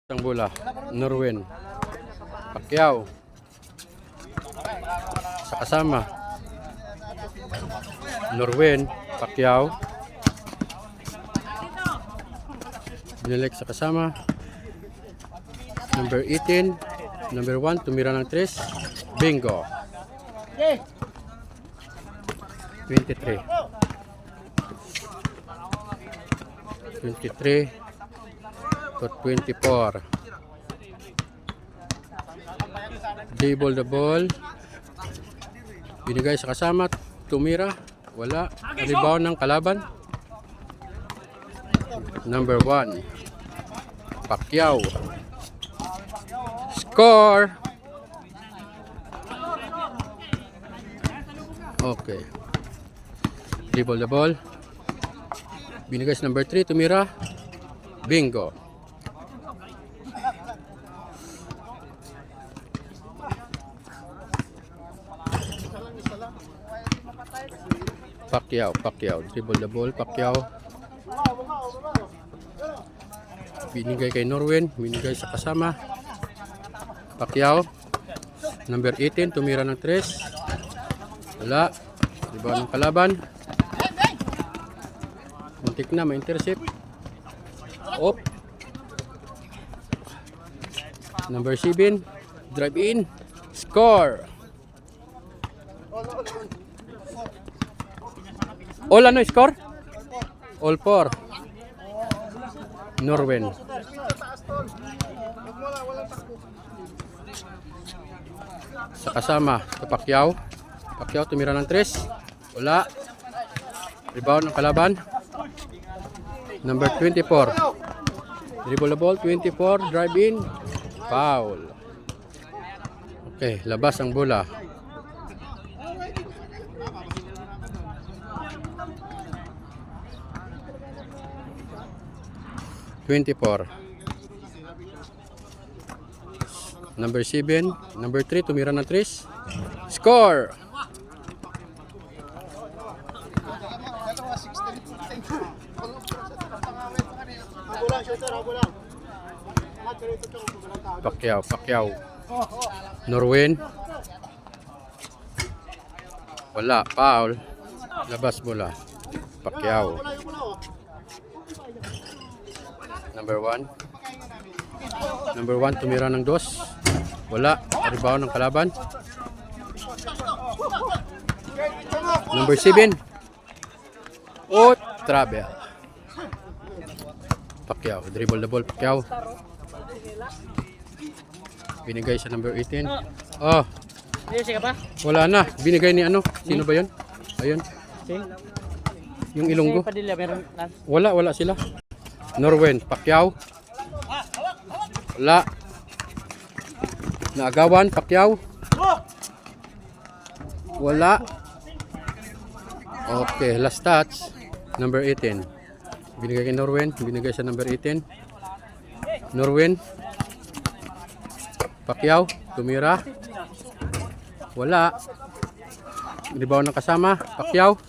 Isang bola, Norwen, Pacquiao, sa kasama, Norwen, Pacquiao, binalik sa kasama, number 18, number 1, tumira ng 3, bingo, 23, 23, to 24. Double the ball. Binigay sa kasama, tumira, wala. Rebound ng kalaban. Number 1, Pacquiao. Score. Okay. Double the ball. Binigay sa number 3, tumira. Bingo. Pacquiao, dribble the ball, Pacquiao. Binigay kay Norwen, binigay sa kasama. Pacquiao, number 18, tumira ng 3. Wala, rebound ng kalaban. Muntik na, ma-intercept. Op. Number 7, drive in, score. All ano score? All 4. Norwen. Sa kasama, Pacquiao. Pacquiao tumira ng 3. Wala. Rebound ng kalaban. Number 24. Dribble the ball, 24. Drive in. Foul. Okay, labas ang bola. Number 7, number 3, tumira ng 3. Score! Pacquiao. Norwen. Wala, foul. Labas bola. Pacquiao. Number 1, tumira ng 2. Wala, rebound ng kalaban. Number 7. Oh, travel. Pacquiao, dribble the ball, Pacquiao. Binigay sa number 18. Oh. Wala na, binigay ni ano? Sino ba 'yon? Ayun. Yung Ilonggo. Wala sila. Norwen, Pacquiao. Wala. Naagawan, Pacquiao. Wala. Okay, last touch. Number 18. Binigay kay Norwen. Binigay sa number 18. Norwen. Pacquiao. Tumira. Wala. Rebound ng kasama. Pacquiao.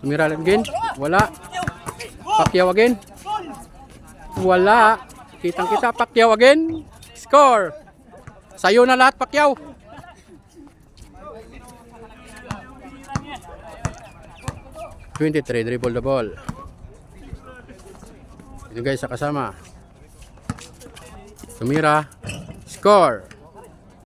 Tumira again. Wala. Pacquiao again. Wala. Kitang-kita, Pacquiao again. Score. Sayo na lahat, Pacquiao. (23) Dribble the ball. Binigay sa kasama. Tumira. Score.